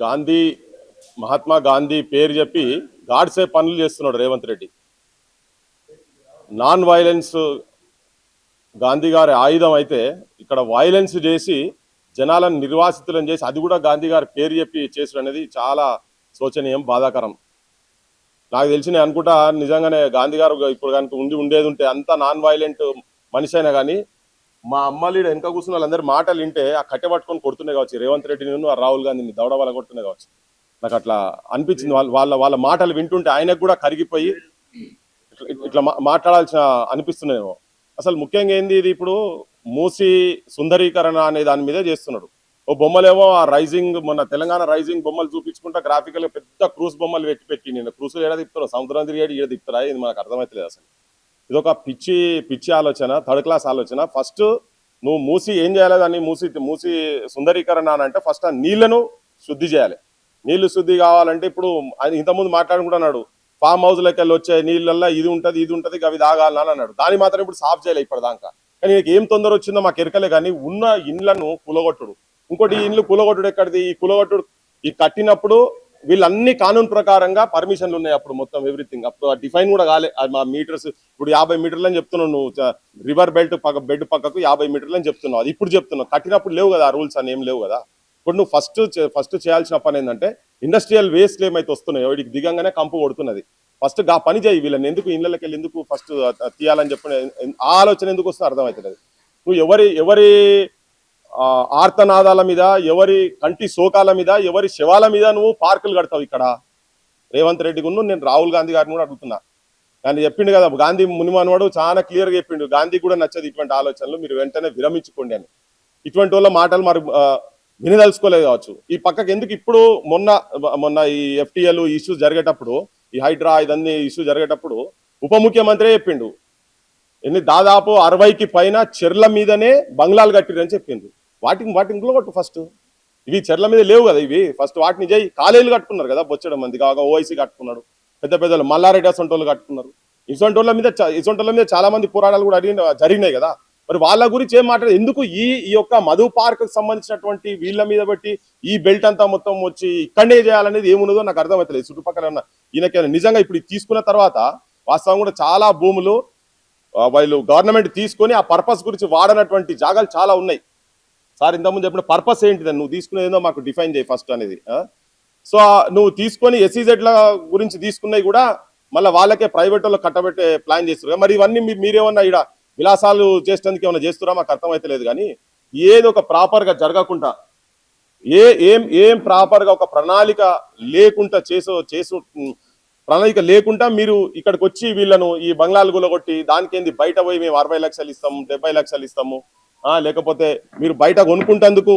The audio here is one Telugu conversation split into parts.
గాంధీ మహాత్మా గాంధీ పేరు చెప్పి గాడ్సే పనులు చేస్తున్నాడు రేవంత్ రెడ్డి. నాన్ వైలెన్స్ గాంధీ గారి ఆయుధం అయితే ఇక్కడ వైలెన్స్ చేసి జనాలను నిర్వాసితులను చేసి అది కూడా గాంధీ గారి పేరు చెప్పి చేసుడు అనేది చాలా శోచనీయం, బాధాకరం. నాకు తెలిసి నేను అనుకుంటా నిజంగానే గాంధీ గారు ఇప్పుడు కనుక ఉండేది ఉంటే అంత నాన్ వైలెంట్ మనిషి అయినా కానీ మా అమ్మాలీడు వెనక కూర్చున్న వాళ్ళందరూ మాటలు వింటే ఆ కట్టె పట్టుకొని కొడుతున్నాయి కావచ్చు రేవంత్ రెడ్డిని, ఆ రాహుల్ గాంధీని దౌడ వల్ల కొడుతున్నాయి కావచ్చు. నాకు అట్లా అనిపించింది. వాళ్ళ వాళ్ళ మాటలు వింటుంటే ఆయనకు కూడా కరిగిపోయి ఇట్లా మాట్లాడాల్సిన అనిపిస్తున్నాయేమో. అసలు ముఖ్యంగా ఏంది, ఇది ఇప్పుడు మూసి సుందరీకరణ అనే దాని మీదే చేస్తున్నాడు. ఓ బొమ్మలేమో ఆ రైజింగ్, మొన్న తెలంగాణ రైజింగ్ బొమ్మలు చూపించుకుంటా గ్రాఫికల్ పెద్ద క్రూస్ బొమ్మలు పెట్టి నేను క్రూసులు ఏడా తిప్పుతారో, సముద్రం తిరిగేది ఈడ తిప్పుతారా, ఇది మనకు అర్థమవుతలేదు. అసలు ఇది ఒక పిచ్చి పిచ్చి ఆలోచన, థర్డ్ క్లాస్ ఆలోచన. ఫస్ట్ నువ్వు మూసి ఏం చేయాలి, దాన్ని మూసి సుందరీకరణ అని అంటే ఫస్ట్ ఆ నీళ్లను శుద్ధి చేయాలి. నీళ్లు శుద్ధి కావాలంటే ఇప్పుడు ఇంతకుముందు మాట్లాడుకుంటున్నాడు ఫామ్ హౌస్లోకి వెళ్ళి వచ్చే నీళ్ళల్లో ఇది ఉంటుంది అవి తాగాలని అన్నాడు. దాన్ని మాత్రం ఇప్పుడు సాఫ్ చేయాలి ఇప్పటిదాకా. కానీ నీకు ఏం తొందర వచ్చిందో మాకు ఎరకలే. కానీ ఉన్న ఇండ్లను కులగొట్టుడు, ఇంకోటి ఈ ఇండ్లు కులగొట్టుడు ఎక్కడిది, ఈ కులగొట్టుడు ఈ కట్టినప్పుడు వీళ్ళన్ని కానూన్ ప్రకారంగా పర్మిషన్లు ఉన్నాయి. అప్పుడు మొత్తం ఎవ్రీథింగ్ అప్పుడు డిఫైన్ కూడా కాలే. మా మీటర్స్ ఇప్పుడు 50 మీటర్లు అని చెప్తున్నావు నువ్వు, రివర్ బెల్ట్ బెడ్ పక్కకు 50 మీటర్లు అని చెప్తున్నావు. అది ఇప్పుడు చెప్తున్నావు, కట్టినప్పుడు లేవు కదా ఆ రూల్స్ అని, ఏం లేవు కదా. ఇప్పుడు నువ్వు ఫస్ట్ చేయాల్సిన పని ఏంటంటే ఇండస్ట్రియల్ వేస్ట్లు ఏమైతే వస్తున్నాయో వీడికి దిగంగానే కంపు కొడుతున్నది. ఫస్ట్ ఆ పని చేయి. వీళ్ళని ఎందుకు ఇళ్ళకి వెళ్ళి ఎందుకు ఫస్ట్ తీయాలని చెప్పిన ఆ ఆలోచన ఎందుకు వస్తుందో అర్థమవుతుంది. నువ్వు ఎవరి ఆర్తనాదాల మీద, ఎవరి కంటి శోకాల మీద, ఎవరి శవాల మీద నువ్వు పార్కులు కడతావు. ఇక్కడ రేవంత్ రెడ్డి గును నేను రాహుల్ గాంధీ గారిని కూడా అడుగుతున్నా. కానీ చెప్పిండు కదా గాంధీ మునిమనవాడు, చాలా క్లియర్గా చెప్పిండు గాంధీ కూడా నచ్చదు ఇటువంటి ఆలోచనలు, మీరు వెంటనే విరమించుకోండి అని. ఇటువంటి వాళ్ళ మాటలు మరి వినదలుచుకోలేదు కావచ్చు. ఈ పక్కకి ఎందుకు ఇప్పుడు మొన్న ఈ FTL ఇష్యూ జరిగేటప్పుడు, ఈ హైడ్రా ఇదన్నీ ఇష్యూ జరిగేటప్పుడు ఉప ముఖ్యమంత్రి చెప్పిండు దాదాపు 60కి పైన చెర్ల మీదనే బంగ్లాలు కట్టిరని చెప్పిండు. వాటిని కొట్టు ఫస్ట్. ఇవి చెర్ల మీద లేవు కదా ఇవి, ఫస్ట్ వాటిని చేయి. కాలేజీలు కట్టుకున్నారు కదా బొచ్చడం మంది, కాగా OIC కట్టుకున్నాడు, పెద్ద పెద్దలు మల్లారెడ్డి అసంటోళ్ళు కట్టుకున్నారు. ఇసొంటోళ్ళ మీద చాలా మంది పోరాటాలు కూడా జరిగినాయి కదా. మరి వాళ్ళ గురించి ఏం మాట్లాడదు ఎందుకు? ఈ యొక్క మధు పార్క్ సంబంధించినటువంటి వీళ్ళ మీద బట్టి ఈ బెల్ట్ అంతా మొత్తం వచ్చి ఇక్కడనే చేయాలనేది ఏమున్నదో నాకు అర్థమవుతలేదు. చుట్టుపక్కల ఉన్న ఈయనకి నిజంగా ఇప్పుడు తీసుకున్న తర్వాత వాస్తవం కూడా చాలా భూములు వాళ్ళు గవర్నమెంట్ తీసుకొని ఆ పర్పస్ గురించి వాడనటువంటి జాగాలు చాలా ఉన్నాయి. సార్ ఇంతకుముందు చెప్పిన పర్పస్ ఏంటిదని నువ్వు తీసుకునేదో మాకు డిఫైన్ చేయి ఫస్ట్ అనేది. సో నువ్వు తీసుకొని SEZల గురించి తీసుకున్నవి కూడా మళ్ళీ వాళ్ళకే ప్రైవేట్ వాళ్ళు కట్టబెట్టే ప్లాన్ చేస్తారు. మరి ఇవన్నీ మీరేమన్నా ఇక్కడ విలాసాలు చేసేందుకు ఏమైనా చేస్తున్నా మాకు అర్థమైతలేదు. కానీ ఏదో ఒక ప్రాపర్గా జరగకుండా, ఏం ప్రాపర్గా ఒక ప్రణాళిక లేకుండా ప్రణాళిక లేకుండా మీరు ఇక్కడికి వచ్చి వీళ్ళను ఈ బంగ్లాలు గులగొట్టి దానికేంది బయట పోయి మేము 60 లక్షలు ఇస్తాము, 70 లక్షలు ఇస్తాము, లేకపోతే మీరు బయట కొనుక్కుంటేందుకు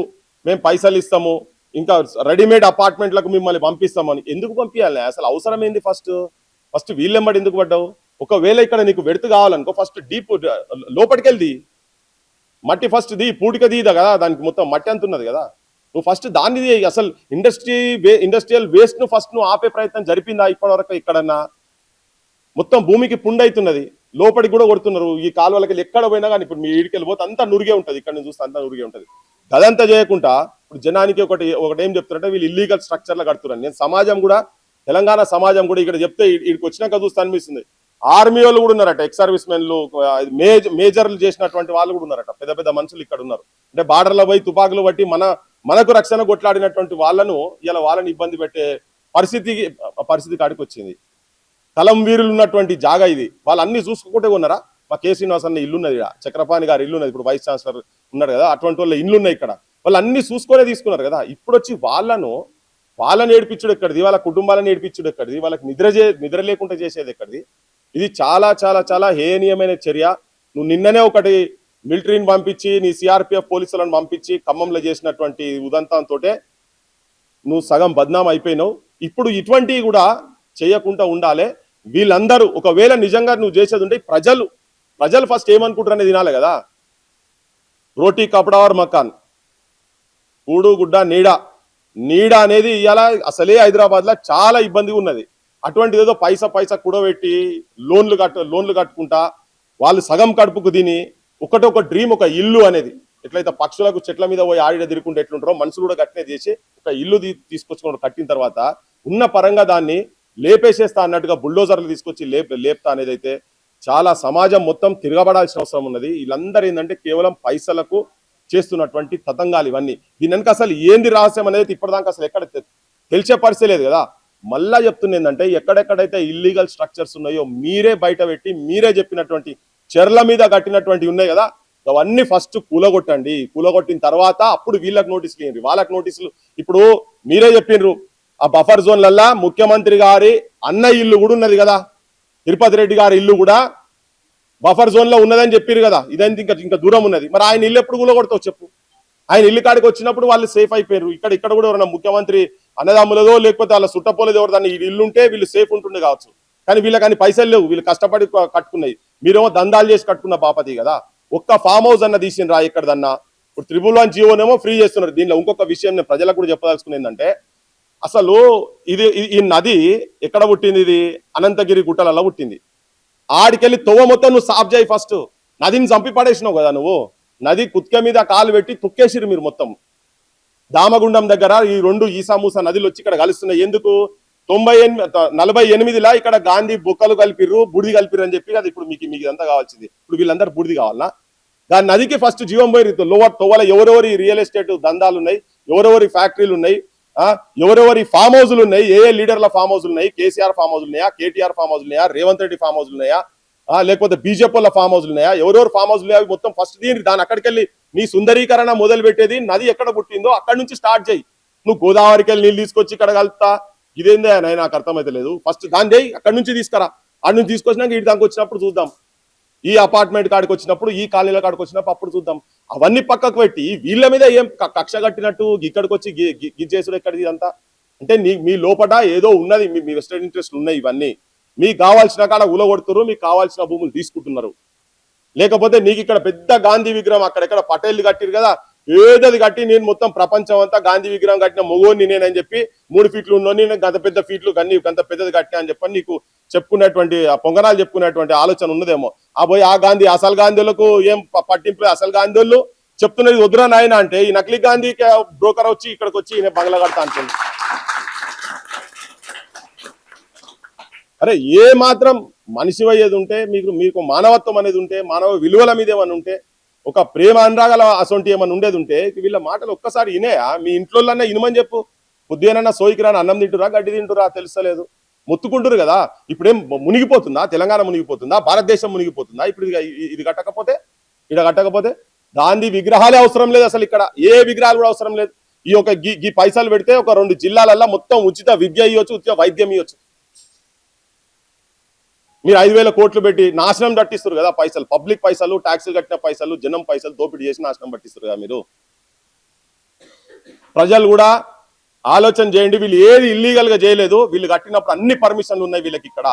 మేము పైసలు ఇస్తాము, ఇంకా రెడీమేడ్ అపార్ట్మెంట్లకు మిమ్మల్ని పంపిస్తామని ఎందుకు పంపించాలి? అసలు అవసరం ఏంది? ఫస్ట్ వీళ్ళెంబడి ఎందుకు పడ్డావు? ఒకవేళ ఇక్కడ నీకు వెడుతు కావాలనుకో ఫస్ట్ డీప్ లోపలికెళ్ళి మట్టి ఫస్ట్ పూడిక దీదా కదా, దానికి మొత్తం మట్టి అంత ఉన్నది కదా. నువ్వు ఫస్ట్ దాన్ని అసలు ఇండస్ట్రియల్ వేస్ట్ ను ఫస్ట్ నువ్వు ఆపే ప్రయత్నం జరిపిందా ఇప్పటివరకు? ఇక్కడన్నా మొత్తం భూమికి పుండైతున్నది, లోపలికి కూడా కొడుతున్నారు. ఈ కాలువలకి ఎక్కడ పోయినా కానీ ఇప్పుడు మీ ఈడికి వెళ్ళిపోతే అంతా నురిగే ఉంటుంది, ఇక్కడ నుంచి చూస్తే అంతా నురిగే ఉంటుంది. గదంతా చేయకుండా ఇప్పుడు జనానికి ఒకటి ఏం చెప్తున్నారంటే వీళ్ళు ఇల్లీగల్ స్ట్రక్చర్లు కడుతున్నారు. నేను సమాజం కూడా, తెలంగాణ సమాజం కూడా ఇక్కడ చెప్తే ఇక్కడికి వచ్చినాక చూస్తే అనిపిస్తుంది. ఆర్మీ వాళ్ళు కూడా ఉన్నారట, ఎక్స్ సర్వీస్ మెన్లు, మేజర్లు చేసినటువంటి వాళ్ళు కూడా ఉన్నారట, పెద్ద పెద్ద మనుషులు ఇక్కడ ఉన్నారు. అంటే బార్డర్లో పోయి తుపాకులు బట్టి మనకు రక్షణ కొట్లాడినటువంటి వాళ్ళను ఇలా వాళ్ళని ఇబ్బంది పెట్టే పరిస్థితి కాడికి వచ్చింది. కలం వీరులు ఉన్నటువంటి జాగా ఇది. వాళ్ళు అన్ని చూసుకుంటే ఉన్నారా? మా K. శ్రీనివాస్ అన్న ఇల్లు ఉన్నది, చక్రపాణి గారి ఇల్లు ఉన్నది, ఇప్పుడు వైస్ ఛాన్సలర్ ఉన్నారు కదా, అటువంటి వాళ్ళ ఇల్లు ఉన్నాయి ఇక్కడ. వాళ్ళు అన్ని చూసుకొనే తీసుకున్నారు కదా. ఇప్పుడు వచ్చి వాళ్ళని ఏడిపించుడు ఎక్కడిది? వాళ్ళ కుటుంబాలను ఏడిపించుడు ఎక్కడిది? వాళ్ళకి నిద్ర లేకుండా చేసేది ఎక్కడిది? ఇది చాలా చాలా చాలా హేయనీయమైన చర్య. నువ్వు నిన్ననే ఒకటి మిలిటరీని పంపించి నీ CRPF పోలీసులను పంపించి ఖమ్మంలో చేసినటువంటి ఉదంతంతో నువ్వు సగం బద్నాం అయిపోయినావు. ఇప్పుడు ఇటువంటివి కూడా చేయకుండా ఉండాలి. వీళ్ళందరూ ఒకవేళ నిజంగా నువ్వు చేసేది ఉంటే ప్రజలు ఫస్ట్ ఏమనుకుంటారనే తినాలి కదా. రోటీ కపడావర్ మకాన్, కూడు గుడ్డ నీడ అనేది ఇవాళ అసలే హైదరాబాద్లో చాలా ఇబ్బందిగా ఉన్నది. అటువంటిది ఏదో పైసా కూడబెట్టి లోన్లు కట్టుకుంటా వాళ్ళు సగం కడుపుకు తిని ఒకటొక డ్రీమ్, ఒక ఇల్లు అనేది ఎట్లయితే పక్షులకు చెట్ల మీద పోయి ఆడిడ తిరుగుకుంటే ఎట్లుంటారో మనుషులు కూడా గట్టినే చేసి ఒక ఇల్లు తీసుకొచ్చుకొని కట్టిన తర్వాత ఉన్న పరంగా దాన్ని లేపేసేస్తా అన్నట్టుగా బుల్డోజర్లు తీసుకొచ్చి లేపుతా అనేది అయితే చాలా సమాజం మొత్తం తిరగబడాల్సిన అవసరం ఉన్నది. వీళ్ళందరూ ఏంటంటే కేవలం పైసలకు చేస్తున్నటువంటి తతంగాలు ఇవన్నీ. దీని వెనక అసలు ఏంది రహస్యం అనేది ఇప్పటిదాకా అసలు ఎక్కడ తెలిసే పరిస్థితి లేదు కదా. మళ్ళా చెప్తున్నా ఏంటంటే ఎక్కడెక్కడైతే ఇల్లీగల్ స్ట్రక్చర్స్ ఉన్నాయో మీరే బయట పెట్టి మీరే చెప్పినటువంటి చెర్ల మీద కట్టినటువంటి ఉన్నాయి కదా, అవన్నీ ఫస్ట్ కూలగొట్టండి. కూలగొట్టిన తర్వాత అప్పుడు వీళ్ళకి నోటీసులు ఇవ్వండి, వాళ్ళకి నోటీసులు. ఇప్పుడు మీరే చెప్పిండ్రు ఆ బఫర్ జోన్లల్లా ముఖ్యమంత్రి గారి అన్న ఇల్లు కూడా ఉన్నది కదా, తిరుపతి రెడ్డి గారి ఇల్లు కూడా బఫర్ జోన్ లో ఉన్నదని చెప్పారు కదా. ఇదంతా ఇంకా దూరం ఉన్నది. మరి ఆయన ఇల్లు ఎప్పుడు కూలగొడతావు చెప్పు? ఆయన ఇల్లు కాడికి వచ్చినప్పుడు వాళ్ళు సేఫ్ అయిపోయారు. ఇక్కడ కూడా ఎవరైనా ముఖ్యమంత్రి అన్నదమ్ములదో లేకపోతే వాళ్ళ సుట్టపోలేదో ఎవరు దాన్ని ఇల్లు ఉంటే వీళ్ళు సేఫ్ ఉంటుండే కావచ్చు. కానీ వీళ్ళకి పైసలు లేవు, వీళ్ళు కష్టపడి కట్టుకున్నాయి. మీరేమో దందాలు చేసి కట్టుకున్న బాపతి కదా. ఒక్క ఫామ్ హౌస్ అన్న తీసిండ్రా ఎక్కడదన్నా? ఇప్పుడు 111 జీవోనేమో ఫ్రీ చేస్తున్నారు. దీనిలో ఇంకొక విషయం నేను ప్రజలకు కూడా చెప్పదలుచుకునేది ఏంటంటే అసలు ఈ నది ఎక్కడ పుట్టింది? ఇది అనంతగిరి గుట్టలలో పుట్టింది. ఆడికెళ్ళి తొవ్వ మొత్తం నువ్వు సాఫ్ చేయి ఫస్ట్. నదిని చంపి పడేసినావు కదా నువ్వు. నది కుత్క మీద కాలు పెట్టి తొక్కేసిరు మీరు మొత్తం. దామగుండం దగ్గర ఈ 2 ఈసామూసా నదులు వచ్చి ఇక్కడ కలుస్తున్నాయి. ఎందుకు? 48 ఇక్కడ గాంధీ బొక్కలు కలిపిర్రు, బుడిది కలిపిర్రు అని చెప్పి కదా ఇప్పుడు మీకు ఇదంతా కావాల్సింది. ఇప్పుడు వీళ్ళందరూ బుడిది కావాలన్నా? దాని నదికి ఫస్ట్ జీవం పోయి తొవ్వల ఎవరెవరి రియల్ ఎస్టేట్ దందాలు ఉన్నాయి, ఎవరెవరి ఫ్యాక్టరీలు ఉన్నాయి, ఎవరెవరి ఫామ్ హౌజులు ఉన్నాయి, ఏ లీడర్ల ఫామ్ హౌజులు ఉన్నాయి, కేసీఆర్ ఫామ్ హౌజులు ఉన్నాయా, కేటీఆర్ ఫామ్ హౌజులు ఉన్నాయా, రేవంత్ రెడ్డి ఫామ్ హౌజులు ఉన్నాయా, లేకపోతే బీజేపీల ఫామ్ హౌజులు ఉన్నాయా, ఎవరెవరు ఫామ్ హౌజులు ఉన్నాయా మొత్తం ఫస్ట్ దాని అక్కడికి వెళ్ళి నీ సుందరీకరణ మొదలు పెట్టేది నది ఎక్కడ పుట్టిందో అక్కడి నుంచి స్టార్ట్ చేయి. నువ్వు గోదావరికి వెళ్ళి నీళ్ళు తీసుకొచ్చి ఇక్కడ కలుపుతా ఇదేందే అని నాకు అర్థమైతే లేదు. ఫస్ట్ దాని చేయి, అక్కడి నుంచి తీసుకురా. అక్కడి నుంచి తీసుకొచ్చినాక ఇటు దానికి వచ్చినప్పుడు చూద్దాం. ఈ అపార్ట్మెంట్ కాడికి వచ్చినప్పుడు, ఈ కాలనీల కాడికి వచ్చినప్పుడు అప్పుడు చూద్దాం. అవన్నీ పక్కకు పెట్టి వీళ్ళ మీద ఏం కక్ష కట్టినట్టు ఇక్కడికి వచ్చి గిజ్జేసుడు ఎక్కడిది ఇదంతా? అంటే మీ లోపల ఏదో ఉన్నది, మీ వెస్టెడ్ ఇంట్రెస్ట్ ఉన్నాయి. ఇవన్నీ మీకు కావాల్సిన కాడ ఉలగొడుతున్నారు, మీకు కావాల్సిన భూములు తీసుకుంటున్నారు. లేకపోతే నీకు ఇక్కడ పెద్ద గాంధీ విగ్రహం అక్కడెక్కడ పటేల్ కట్టిరు కదా, ఏదది కట్టి నేను మొత్తం ప్రపంచం అంతా గాంధీ విగ్రహం కట్టిన మొగోని నేనని చెప్పి 3 ఫీట్లు ఉన్నోని గంత పెద్ద ఫీట్లు గంత పెద్దది కట్టినా అని చెప్పని నీకు చెప్పుకునేటువంటి పొంగనాలు చెప్పుకునేటువంటి ఆలోచన ఉన్నదేమో. ఆ గాంధీ అసలు గాంధీలకు ఏం పట్టింపు? అసలు గాంధీ వాళ్ళు చెప్తున్నది వద్దురా నాయన అంటే ఈ నకిలీ గాంధీ బ్రోకర్ వచ్చి ఇక్కడికి వచ్చి ఈయన బంగ్లా కడతా అంటుంది. అరే ఏ మాత్రం మనిషి అయ్యేది ఉంటే, మీకు మానవత్వం అనేది ఉంటే, మానవ విలువల మీద ఏమన్నా ఉంటే, ఒక ప్రేమ అనురాగాల అసొంటి ఏమన్నా ఉండేది ఉంటే వీళ్ళ మాటలు ఒక్కసారి వినేయా? మీ ఇంట్లోనే ఇనుమని చెప్పు. పొద్దునన్నా సోయికి రాని అన్నం తింటురా, గడ్డి తింటురా తెలుస్తలేదు, మొత్తుకుంటారు కదా. ఇప్పుడేం మునిగిపోతుందా తెలంగాణ? మునిగిపోతుందా భారతదేశం? మునిగిపోతుందా ఇప్పుడు ఇది కట్టకపోతే? గాంధీ విగ్రహాలే అవసరం లేదు అసలు. ఇక్కడ ఏ విగ్రహాలు కూడా అవసరం లేదు. ఈ పైసలు పెడితే ఒక 2 జిల్లాలల్లో మొత్తం ఉచిత విద్య ఇవ్వచ్చు, ఉచిత వైద్యం ఇవ్వచ్చు. మీరు 5,000 కోట్లు పెట్టి నాశనం పట్టిస్తారు కదా పైసలు, పబ్లిక్ పైసలు, ట్యాక్సులు కట్టిన పైసలు, జనం పైసలు దోపిడీ చేసి నాశనం పట్టిస్తారు కదా మీరు. ప్రజలు కూడా ఆలోచన చేయండి. వీళ్ళు ఏది ఇల్లీగల్ గా చేయలేదు. వీళ్ళు కట్టినప్పుడు అన్ని పర్మిషన్లు ఉన్నాయి వీళ్ళకి ఇక్కడ.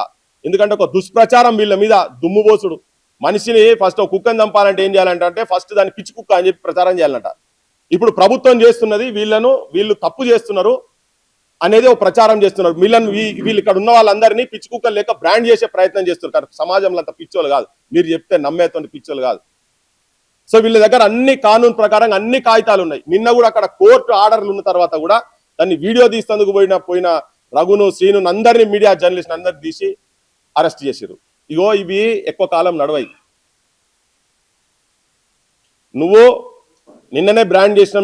ఎందుకంటే ఒక దుష్ప్రచారం వీళ్ళ మీద దుమ్ముబోసుడు. మనిషిని ఫస్ట్ ఒక కుక్కని చంపాలంటే ఏం చేయాలంటే ఫస్ట్ దాన్ని పిచ్చి కుక్క అని చెప్పి ప్రచారం చేయాలంట. ఇప్పుడు ప్రభుత్వం చేస్తున్నది వీళ్ళు తప్పు చేస్తున్నారు అనేది ఒక ప్రచారం చేస్తున్నారు. వీళ్ళు ఇక్కడ ఉన్న వాళ్ళందరినీ పిచ్చి కుక్కలు లేక బ్రాండ్ చేసే ప్రయత్నం చేస్తున్నారు. సమాజంలో అంత పిచ్చోళ్ళు కాదు, మీరు చెప్తే నమ్మేటువంటి పిచ్చోళ్ళు కాదు. సో వీళ్ళ దగ్గర అన్ని కానూన్ ప్రకారంగా అన్ని కాగితాలు ఉన్నాయి. నిన్న కూడా అక్కడ కోర్టు ఆర్డర్లు ఉన్న తర్వాత కూడా దాన్ని వీడియో తీసేందుకు పోయిన రఘును, శ్రీను అందరినీ, మీడియా జర్నలిస్ట్ అందరినీ తీసి అరెస్ట్ చేశారు. ఇగో ఇవి ఎక్కువ కాలం నడవాయి. నువ్వు నిన్ననే బ్రాండ్ చేసిన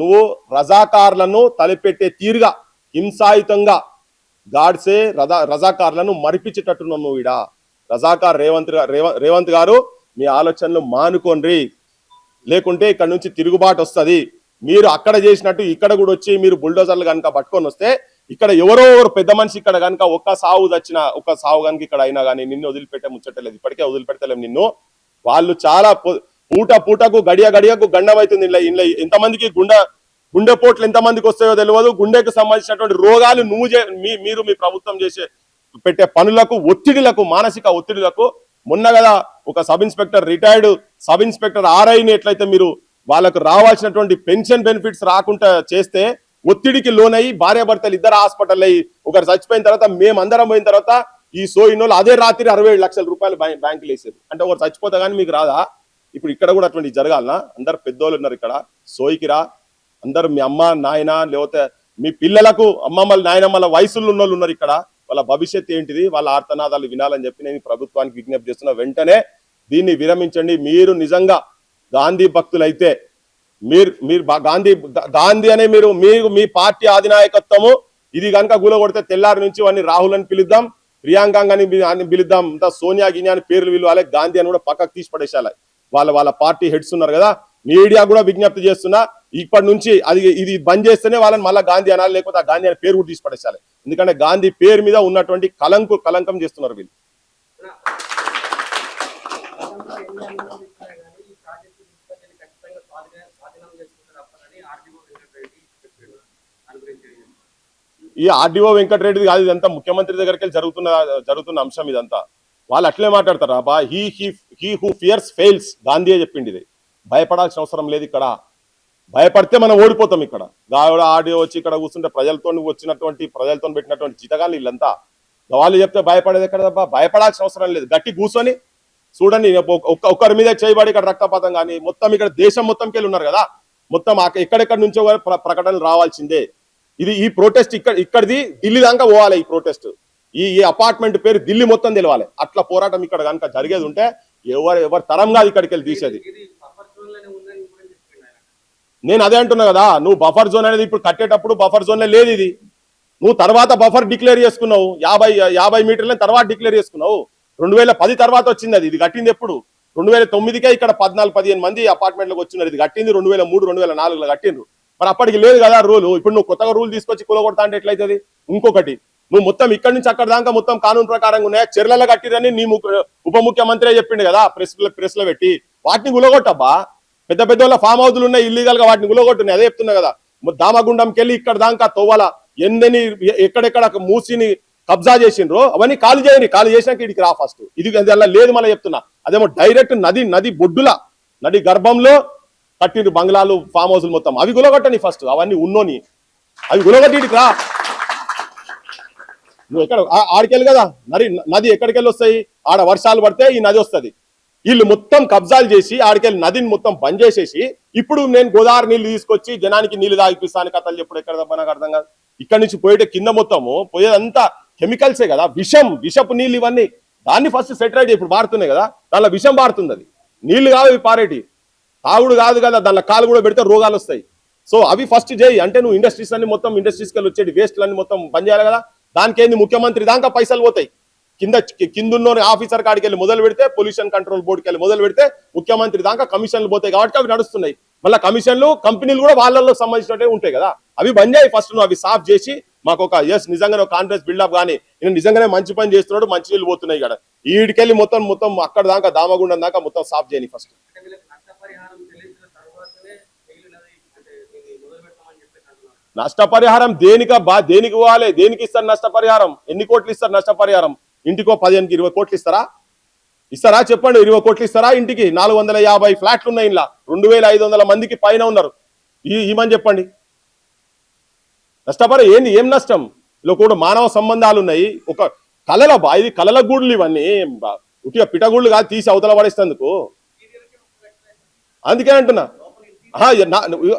నువ్వు రజాకార్లను తలపెట్టే తీరుగా హింసాయుతంగా గాడ్సే రజాకార్లను మరిపించేటట్టున్నావు నువ్వు. ఈడ రజాకార్ రేవంత్ గారు మీ ఆలోచనలు మానుకోండి, లేకుంటే ఇక్కడ నుంచి తిరుగుబాటు వస్తుంది. మీరు అక్కడ చేసినట్టు ఇక్కడ కూడా వచ్చి మీరు బుల్డోజర్లు కనుక పట్టుకొని వస్తే ఇక్కడ ఎవరో పెద్ద మనిషి ఇక్కడ కనుక ఒక్క సావు కనుక ఇక్కడ అయినా కానీ నిన్ను వదిలిపెట్టే ముచ్చటలేదు. ఇప్పటికే వదిలిపెడతలేము నిన్ను. వాళ్ళు చాలా పూటకు గడియకు గండం అవుతుంది. ఇంట్లో ఎంతమందికి గుండెపోట్లు ఎంతమందికి వస్తాయో తెలియదు. గుండెకు సంబంధించినటువంటి రోగాలు మీరు మీ ప్రభుత్వం పెట్టే పనులకు, ఒత్తిడిలకు, మానసిక ఒత్తిడిలకు. మొన్న కదా ఒక రిటైర్డ్ సబ్ ఇన్స్పెక్టర్ ఆర్ఐని ఎట్లయితే మీరు వాళ్ళకు రావాల్సినటువంటి పెన్షన్ బెనిఫిట్స్ రాకుండా చేస్తే ఒత్తిడికి లోనయ్యి భార్యాభర్తలు ఇద్దరు హాస్పిటల్ అయ్యి ఒకరు చచ్చిపోయిన తర్వాత మేమందరం పోయిన తర్వాత ఈ సోయినోళ్ళు అదే రాత్రి 67 లక్షల రూపాయలు బ్యాంకులు వేసారు. అంటే ఒకరు చచ్చిపోతే కానీ మీకు రాదా? ఇప్పుడు ఇక్కడ కూడా అటువంటి జరగాలనా? అందరు పెద్దోళ్ళు ఉన్నారు ఇక్కడ, సోయికిరా అందరు మీ అమ్మ నాయన లేకపోతే మీ పిల్లలకు అమ్మమ్మల నాయనమ్మల వయసులో ఉన్న వాళ్ళు ఉన్నారు ఇక్కడ, వాళ్ళ భవిష్యత్తు ఏంటిది, వాళ్ళ ఆర్తనాదాలు వినాలని చెప్పి నేను ప్రభుత్వానికి విజ్ఞప్తి చేస్తున్నా. వెంటనే దీన్ని విరమించండి. మీరు నిజంగా గాంధీ భక్తులైతే మీరు గాంధీ అనే మీరు మీ పార్టీ అధినాయకత్వము ఇది కనుక కూలగొడితే తెల్లారి నుంచి వాడిని రాహుల్ అని పిలుద్దాం, ప్రియాంక అని పిలుద్దాం, అంతా సోనియా గినియా అని పేర్లు పిలవాలి, గాంధీ అని కూడా పక్కకు తీసి పడేసాలి. వాళ్ళ పార్టీ హెడ్స్ ఉన్నారు కదా, మీడియా కూడా విజ్ఞప్తి చేస్తున్నా, ఇప్పటి నుంచి ఇది బంద్ చేస్తేనే వాళ్ళని మళ్ళీ గాంధీ అనాలి, లేకపోతే ఆ గాంధీ అనే పేరు కూడా తీసి పడేసాలి. ఎందుకంటే గాంధీ పేరు మీద ఉన్నటువంటి కలంకం చేస్తున్నారు వీళ్ళు. ఈ ఆర్డీఓ వెంకటరెడ్డి కాదు, ఇదంతా ముఖ్యమంత్రి దగ్గరికి వెళ్ళి జరుగుతున్న అంశం ఇదంతా. వాళ్ళు అట్లే మాట్లాడతారు అబ్బా, he who fears fails, Gandhi చెప్పింది. ఇది భయపడాల్సిన అవసరం లేదు. ఇక్కడ భయపడితే మనం ఓడిపోతాం. ఇక్కడ గావిడ ఆడియో వచ్చి ఇక్కడ కూర్చుంటే ప్రజలతో పెట్టినటువంటి జీతగాళ్ళు వీళ్ళంతా, వాళ్ళు చెప్తే భయపడేది ఎక్కడబ్బా? భయపడాల్సిన అవసరం లేదు. గట్టి కూర్చొని చూడండి, ఒక్కరి మీద చేయబడి ఇక్కడ రక్తపాతం కానీ మొత్తం ఇక్కడ దేశం మొత్తంకి వెళ్ళి ఉన్నారు కదా, మొత్తం ఎక్కడెక్కడి నుంచో ప్రకటనలు రావాల్సిందే. ఈ ప్రొటెస్ట్ ఇక్కడిది ఢిల్లీ దాకా పోవాలి. ఈ ప్రొటెస్ట్ ఈ అపార్ట్మెంట్ పేరు ఢిల్లీ మొత్తం తెలవాలి. అట్లా పోరాటం ఇక్కడ కనుక జరిగేది ఉంటే ఎవరు తరం కాదు ఇక్కడికి వెళ్ళి తీసేది. నేను అదే అంటున్నా కదా, నువ్వు బఫర్ జోన్ అనేది ఇప్పుడు కట్టేటప్పుడు బఫర్ జోన్ లేదు. ఇది నువ్వు తర్వాత బఫర్ డిక్లేర్ చేసుకున్నావు, 50 మీటర్ల తర్వాత డిక్లేర్ చేసుకున్నావు. 2010 తర్వాత వచ్చింది అది. ఇది కట్టింది ఎప్పుడు? 2009కే ఇక్కడ 14-15 మంది అపార్ట్మెంట్లకు వచ్చినారు. ఇది కట్టింది 2003-2004లో కట్టిండ్రు. మరి అప్పటికి లేదు కదా రూల్. ఇప్పుడు నువ్వు కొత్తగా రూల్ తీసుకొచ్చి కూలగొడతా అంటే ఎట్లయితుంది? ఇంకొకటి, నువ్వు మొత్తం ఇక్కడి నుంచి అక్కడ దాకా మొత్తం కానూన్ ప్రకారంగా ఉన్నాయా? చెర్లలో కట్టిరని నీ ఉప ముఖ్యమంత్రి చెప్పిండు కదా ప్రెస్ లో పెట్టి. వాటిని గులగొట్టబ్బా. పెద్ద వాళ్ళ ఫామ్ హౌస్లు ఉన్నాయి ఇల్లీగల్ గా, వాటిని గులగొట్టున్నాయి. అదే చెప్తున్నా కదా, దామగుండంకి వెళ్ళి ఇక్కడ దాకా తోవాల ఎన్నెని ఎక్కడెక్కడ మూసిని కబ్జా చేసిండ్రో అవన్నీ ఖాళీ చేయని. ఖాళీ చేసినాక ఇడికి రా ఫస్ట్. ఇది అలా లేదు మళ్ళీ చెప్తున్నా. అదేమో డైరెక్ట్ నది బొడ్డుల నది గర్భంలో కట్టిండ్రు బంగ్లాలు, ఫామ్ హౌస్లు మొత్తం. అవి గులగొట్టని ఫస్ట్, అవన్నీ ఉన్నోని అవి గులగొట్టి ఇడికి రా. నువ్వు ఎక్కడ ఆడికెళ్ళి కదా నది ఎక్కడికెళ్ళి వస్తాయి? ఆడ వర్షాలు పడితే ఈ నది వస్తుంది. వీళ్ళు మొత్తం కబ్జాలు చేసి ఆడికెళ్ళి నదిని మొత్తం బంద్ చేసేసి ఇప్పుడు నేను గోదావరి నీళ్లు తీసుకొచ్చి జనానికి నీళ్లు తాగిపిస్తాను కథలు చెప్పుడు ఎక్కడ తప్ప నాకు అర్థం కాదు. ఇక్కడ నుంచి పోయేట కింద మొత్తము పోయేదంతా కెమికల్సే కదా, విషపు నీళ్ళు ఇవన్నీ. దాన్ని ఫస్ట్ సెటరైట్ ఇప్పుడు పారుతున్నాయి కదా, దానిలో విషం పారుతుంది. అది నీళ్లు కాదు ఇవి పారేటి, తాగుడు కాదు కదా, దానిలో కాలు కూడా పెడితే రోగాలు వస్తాయి. సో అవి ఫస్ట్ చేయి. అంటే నువ్వు ఇండస్ట్రీస్ అన్ని మొత్తం ఇండస్ట్రీస్కి వచ్చేటి వేస్ట్లన్నీ మొత్తం బంద్ చేయాలి కదా. దానికి ఏంది, ముఖ్యమంత్రి దాకా పైసలు పోతాయి. కిందున్న ఆఫీసర్ కాడికి వెళ్ళి మొదలు పెడితే, పొల్యూషన్ కంట్రోల్ బోర్డుకి వెళ్ళి మొదలు పెడితే ముఖ్యమంత్రి దాకా కమిషన్లు పోతాయి. కాబట్టి అవి నడుస్తున్నాయి. మళ్ళీ కమిషన్లు కంపెనీలు కూడా వాళ్ళల్లో సంబంధించినట్టే ఉంటాయి కదా, అవి బంద్ చేయి ఫస్ట్. నువ్వు అవి సాఫ్ చేసి మాకు ఒక నిజంగానే కాన్ఫిడెన్స్ బిల్డప్ కానీ నేను నిజంగానే మంచి పని చేస్తున్నాడు, మంచి నీళ్ళు పోతున్నాయి కదా, ఈడికెళ్ళి మొత్తం అక్కడ దాకా దామగుండం దాకా మొత్తం సాఫ్ చేయని ఫస్ట్. నష్టపరిహారం దేనికి ఇవ్వాలి? దేనికి ఇస్తారు నష్టపరిహారం? ఎన్ని కోట్లు ఇస్తారు నష్టపరిహారం? ఇంటికో 15-20 కోట్లు ఇస్తారా చెప్పండి? 20 కోట్లు ఇస్తారా ఇంటికి? 450 ఫ్లాట్లు ఉన్నాయి, ఇలా 2500 మందికి పైన ఉన్నారు. ఏమని చెప్పండి నష్టపరిహారం? ఏం నష్టం? ఇలా కూడా మానవ సంబంధాలు ఉన్నాయి. ఒక ఇది కళల గూడులు, ఇవన్నీ ఉట్టిగా పిటగూళ్ళు కాదు, తీసి అవతల పడేస్తేందుకు. అందుకే అంటున్నా,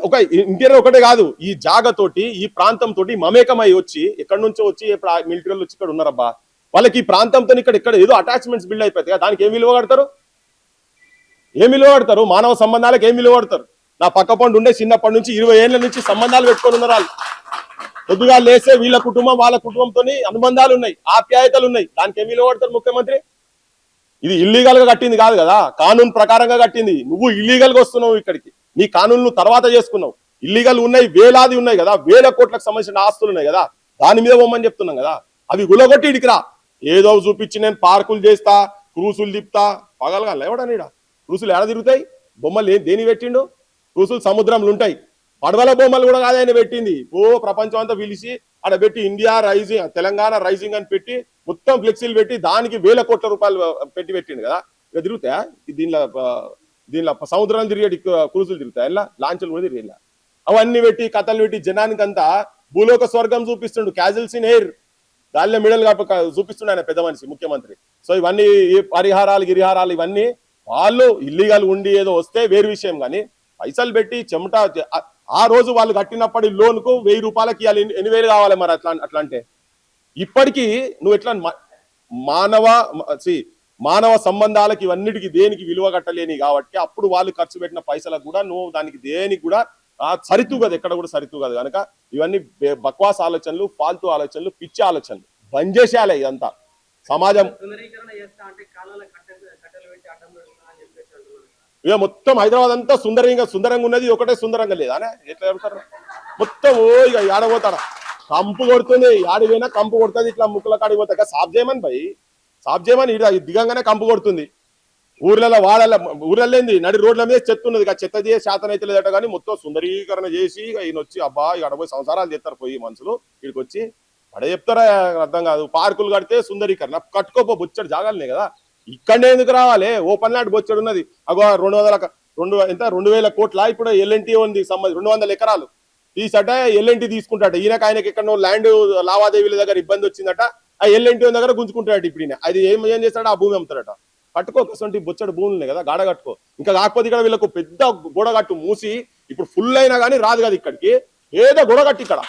ఒక ఇంటీరియర్ ఒకటే కాదు, ఈ జాగతోటి ఈ ప్రాంతం తోటి మమేకమై వచ్చి ఎక్కడి నుంచో వచ్చి మిలిటరీలు వచ్చి ఇక్కడ ఉన్నారబ్బా. వాళ్ళకి ఈ ప్రాంతంతో ఇక్కడ ఏదో అటాచ్మెంట్స్ బిల్డ్ అయిపోతాయి. దానికి ఏం విలువ కడతారు? మానవ సంబంధాలకు ఏం విలువ కడతారు? నా పక్క పండు ఉండే చిన్నప్పటి నుంచి 20 ఏళ్ల నుంచి సంబంధాలు పెట్టుకొని ఉన్నారు వాళ్ళు. కొద్దిగా లేసే వీళ్ళ కుటుంబం వాళ్ళ కుటుంబంతో అనుబంధాలు ఉన్నాయి, ఆప్యాయతలు ఉన్నాయి. దానికి ఏం విలువ కడతారు ముఖ్యమంత్రి? ఇది ఇల్లీగల్ గా కట్టింది కాదు కదా, కానూన్ ప్రకారంగా కట్టింది. నువ్వు ఇల్లీగల్ గా వస్తున్నావు ఇక్కడికి, నీ కానూన్లు తర్వాత చేసుకున్నావు. ఇల్లీగల్ ఉన్నాయి, వేలాది ఉన్నాయి కదా, 1000 కోట్లకు సంబంధించిన ఆస్తులు ఉన్నాయి కదా, దాని మీద పోమని చెప్తున్నాం కదా. అవి గులగొట్టి ఇడికి రా. ఏదో చూపించి నేను పార్కులు చేస్తా, క్రూసులు తిప్పుతా, పగలగా లేవడానిడా క్రూసులు ఎడ తిరుగుతాయి? బొమ్మలు దేని పెట్టిండు? క్రూసులు సముద్రంలో ఉంటాయి. పడవల బొమ్మలు కూడా కాదు ఆయన పెట్టింది. ప్రపంచం అంతా పిలిచి ఆడ పెట్టి ఇండియా రైజింగ్, తెలంగాణ రైజింగ్ అని పెట్టి మొత్తం ఫ్లెక్సీలు పెట్టి దానికి 1000 కోట్ల రూపాయలు పెట్టిండు కదా. ఇక తిరుగుతాయా దీనిలో సముద్రాలు తిరిగేటి క్రూజులు తిరుగుతాయి, ఇలా లాంచ్లు కూడా తిరిగి అవన్నీ పెట్టి కథలు పెట్టి జనానికి అంతా భూలోక స్వర్గం చూపిస్తుండు. క్యాజువల్స్ ఇన్ ఎయిర్, గాలిలో మిడల్ చూపిస్తుండే ఆయన పెద్ద మనిషి ముఖ్యమంత్రి. సో ఇవన్నీ పరిహారాలు గిరిహారాలు ఇవన్నీ వాళ్ళు ఇల్లీగల్ ఉండి ఏదో వస్తే వేరు విషయం, కానీ పైసలు పెట్టి చెమట ఆ రోజు వాళ్ళు కట్టినప్పటి లోన్కు 1000 రూపాయలకి ఇవ్వాలి, 8,000 కావాలి. మరి అట్లా అంటే ఇప్పటికీ నువ్వు ఎట్లా మానవ మానవ సంబంధాలకి ఇవన్నిటికి దేనికి విలువ కట్టలేని కాబట్టి అప్పుడు వాళ్ళు ఖర్చు పెట్టిన పైసలకు కూడా నువ్వు దానికి దేనికి కూడా సరితూగదు, ఎక్కడ కూడా సరితూగదు. కనుక ఇవన్నీ బక్వాస్ ఆలోచనలు, ఫాల్తూ ఆలోచనలు, పిచ్చి ఆలోచనలు బంద్ చేసేయాలి. ఇదంతా సమాజం ఇక మొత్తం హైదరాబాద్ అంతా సుందరంగా ఉన్నది, ఒకటే సుందరంగా లేదా ఎట్లా చెప్తారు? మొత్తం ఇక ఆడబోతారా కంపు కొడుతుంది, ఆడిపోయినా కంపు కొడుతుంది, ఇట్లా ముక్కల కాడికి పోతా సాఫ్ చేయమని భయ్, సాఫ్ చేయమని దిగంగానే కంపు కొడుతుంది. ఊర్లలో ఏంది నడి రోడ్ల మీద చెత్త ఉన్నది, చెత్త చేసి శాతం అయితే లేదట, కానీ మొత్తం సుందరీకరణ చేసి ఈయన వచ్చి అబ్బా ఇక్కడ పోయి సంసారాలు చేస్తారు పోయి మనుషులు, ఇక్కడికి వచ్చి పడే చెప్తారా అర్థం కాదు. పార్కులు కడితే సుందరీకరణ కట్టుకోపో బొచ్చడు జాగాలనే కదా, ఇక్కడనే ఎందుకు రావాలి? ఓపెన్ ల్యాండ్ బొచ్చడు ఉన్నది. అగో 2,000 కోట్ల ఇప్పుడు ఎల్ఎన్టీ ఉంది సంబంధం 200 ఎకరాలు తీసట ఎల్ఎన్టీ తీసుకుంటాట. ఆయనకి ఎక్కడో ల్యాండ్ లావాదేవీల దగ్గర ఇబ్బంది వచ్చిందట, ఆ ఎల్ఎన్టీ దగ్గర గుంజుకుంటాడట. ఇప్పుడు అది ఏం చేస్తాడో ఆ భూమి అమ్ముతాడట. కట్టుకో కసంటి బొచ్చడు భూములు కదా, గాడ కట్టుకో. ఇంకా కాకపోతే ఇక్కడ వీళ్ళకు పెద్ద గోడగట్టు మూసి ఇప్పుడు ఫుల్ అయినా కానీ రాదు కదా ఇక్కడికి, ఏదో గోడగట్టు ఇక్కడ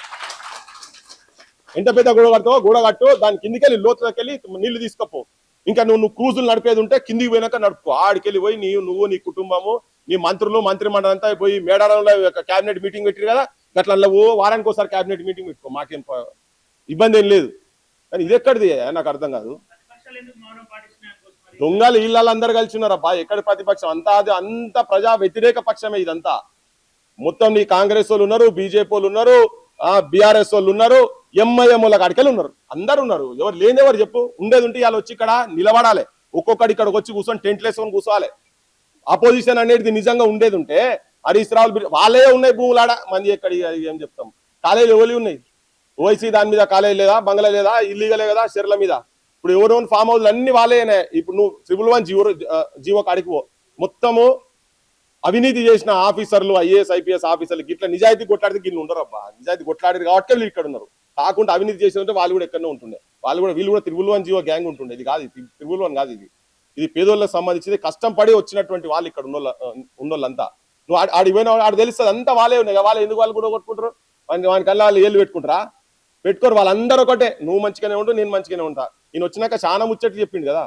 ఎంత పెద్ద గోడగట్టు దాని కిందికెళ్ళి లోతులకెళ్ళి నీళ్లు తీసుకపో. ఇంకా నువ్వు క్రూజులు నడిపేది ఉంటే కిందికి పోయినాక నడుపుకో. ఆడికెళ్ళి పోయి నువ్వు నీ కుటుంబము నీ మంత్రులు మంత్రిమండలి అంతా పోయి మేడారంలో క్యాబినెట్ మీటింగ్ పెట్టారు కదా, గట్ల వారానికి ఒకసారి క్యాబినెట్ మీటింగ్ పెట్టుకో, మాకేం ఇబ్బంది ఏం లేదు. కానీ ఇది ఎక్కడిది నాకు అర్థం కాదు. దొంగలు ఇళ్ళందరూ కలిసి ఉన్నారబ్బా, ఎక్కడి ప్రతిపక్షం? అంత ప్రజా వ్యతిరేక పక్షమే ఇదంతా. మొత్తం నీ కాంగ్రెస్ వాళ్ళు ఉన్నారు, బీజేపీ వాళ్ళు ఉన్నారు, బీఆర్ఎస్ వాళ్ళు ఉన్నారు, ఎంఐఎంల కాడికెళ్ళి ఉన్నారు, అందరు ఉన్నారు. ఎవరు లేనివారు చెప్పు? ఉండేది ఉంటే వాళ్ళు వచ్చి ఇక్కడ నిలబడాలి, ఒక్కొక్కటి ఇక్కడికి వచ్చి కూర్చొని టెంట్లు వేసుకొని కూర్చోవాలి. అపోజిషన్ అనేది నిజంగా ఉండేది ఉంటే హరీష్ రావులు వాళ్ళే ఉన్నాయి భూములాడ, మంది ఎక్కడి ఏం చెప్తాం? కాలేజీలు ఎవరి ఉన్నాయి? ఓవైసీ దాని మీద కాలేజీ లేదా, బంగ్లా లేదా, ఇల్లీగలే కదా షెర్ల మీద. ఇప్పుడు ఎవరో ఫామ్ హౌస్లు అన్ని వాళ్ళేనే. ఇప్పుడు నువ్వు 111 జీవో కాడికి పో, మొత్తము అవినీతి చేసిన ఆఫీసర్లు, ఐఏఎస్ ఐపీఎస్ ఆఫీసర్లు ఇట్లా నిజాయితీ కొట్లాడితే గిన్నె ఉండరు అబ్బా. నిజాయితీ కొట్లాడారు కాబట్టి వీళ్ళు ఇక్కడ ఉన్నారు. కాకుండా అవినీతి చేసినంటే వాళ్ళు కూడా ఎక్కడనే ఉంటుండే, వీళ్ళు కూడా 111 జీవో గ్యాంగ్ ఉంటుండే. ఇది కాదు, 111 కాదు, ఇది పేదోళ్ళకి సంబంధించింది. కష్టం పడి వచ్చినటువంటి వాళ్ళు ఇక్కడ ఉన్నోళ్ళంతా. నువ్వు ఆడికి పోయినా ఆడు తెలుస్తుంది అంతా వాళ్ళే ఉన్నాయి. వాళ్ళు ఎందుకు వాళ్ళు కూడా కొట్టుకుంటారు? వానికల్లా వాళ్ళు ఏళ్ళు పెట్టుకుంటారా? పెట్టుకోరు. వాళ్ళందరూ ఒకటే, నువ్వు మంచిగానే ఉండు, నేను మంచిగానే ఉంటా. ఈయన వచ్చినాక చాలా ముచ్చట్లు చెప్పిండు కదా,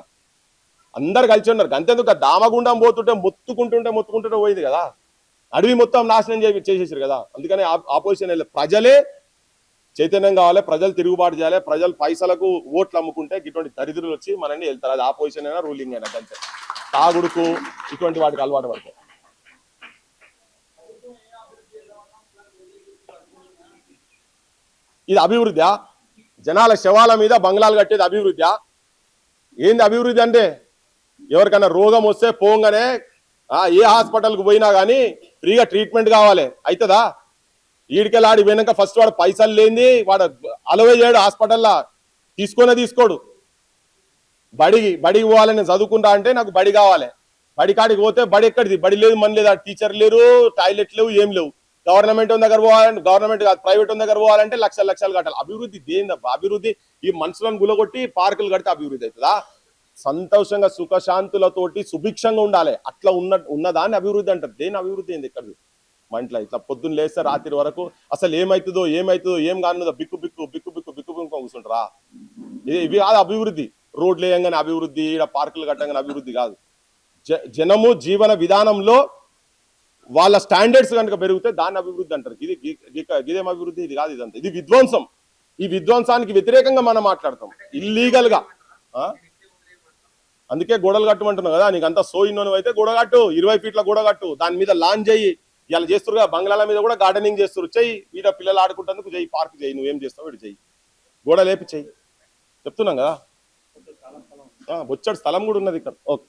అందరు కలిసి ఉన్నారు. అంతేందుకు దామగుండం పోతుంటే మొత్తుకుంటుంటే పోయింది కదా, అడవి మొత్తం నాశనం చేసేసారు కదా. అందుకని ఆపోజిషన్ ప్రజలే చైతన్యం కావాలి, ప్రజలు తిరుగుబాటు చేయాలి. ప్రజలు పైసలకు ఓట్లు అమ్ముకుంటే ఇటువంటి దరిద్రులు వచ్చి మనల్ని వెళ్తారు. అది ఆపోజిషన్ అయినా రూలింగ్ అయినా అంతే. తాగుడుకు ఇటువంటి వాటికి అలవాటు పడతాయి. ఇది అభివృద్ధి? జనాల శవాల మీద బంగ్లాలు కట్టేది అభివృద్ధి? ఏంది అభివృద్ధి అంటే? ఎవరికైనా రోగం వస్తే పోగానే ఏ హాస్పిటల్కి పోయినా కానీ ఫ్రీగా ట్రీట్మెంట్ కావాలి, అవుతుందా? ఈడికెళ్ళి పోయినాక ఫస్ట్ వాడు పైసలు లేని వాడు అలవే చేయడు, హాస్పిటల్లా తీసుకోడు. బడికి పోవాలని చదువుకుంటా అంటే నాకు బడి కావాలి, బడి కాడికి పోతే బడి ఎక్కడిది? బడి లేదు, మన లేదు, టీచర్ లేరు, టాయిలెట్ లేవు, ఏం లేవు. గవర్నమెంట్ దగ్గర పోవాలంటే గవర్నమెంట్ కాదు, ప్రైవేట్ దగ్గర పోవాలంటే లక్షలు కట్టాలి. అభివృద్ధి దేనిదబ్బా? అభివృద్ధి ఈ మనుషులను గులగొట్టి పార్కులు కడితే అభివృద్ధి అవుతుందా? సంతోషంగా సుఖశాంతులతోటి సుభిక్షంగా ఉండాలి. అట్లా ఉన్నదాన్ని అభివృద్ధి అంటారు. దేని అభివృద్ధి ఏంది? ఎక్కడ మా ఇంట్లో ఇట్లా పొద్దున్న లేస్తే రాత్రి వరకు అసలు ఏమవుతుందో ఏం కానుందో బిక్కు కూర్చుంటారా? ఇవి కాదు అభివృద్ధి. రోడ్లు వేయంగానే అభివృద్ధి, ఇక్కడ పార్కులు కట్టంగానే అభివృద్ధి కాదు. జనము జీవన విధానంలో వాళ్ళ స్టాండర్డ్స్ కనుక పెరిగితే దాన్ని అభివృద్ధి అంటారు. ఇదేం అభివృద్ధి? ఇది కాదు, ఇదంతా ఇది విధ్వంసం. ఈ విధ్వంసానికి వ్యతిరేకంగా మనం మాట్లాడతాం ఇల్లీగల్ గా. అందుకే గోడలు కట్టమంటున్నావు కదా, నీకు అంతా సోయినోను అయితే గోడగట్టు, 20 ఫీట్ల గోడగట్టు, దాని మీద లాంచ్ చెయ్యి. ఇలా చేస్తున్నారు బంగ్లాల మీద కూడా గార్డెనింగ్ చేస్తారు, చెయ్యి. వీడ పిల్లలు ఆడుకుంటేందుకు చెయ్యి, పార్క్ చెయ్యి, నువ్వేం చేస్తావు వీడు చెయ్యి, గోడ లేపి చెయ్యి. చెప్తున్నాం కదా, బొచ్చడి స్థలం కూడా ఉన్నది ఇక్కడ. ఓకే.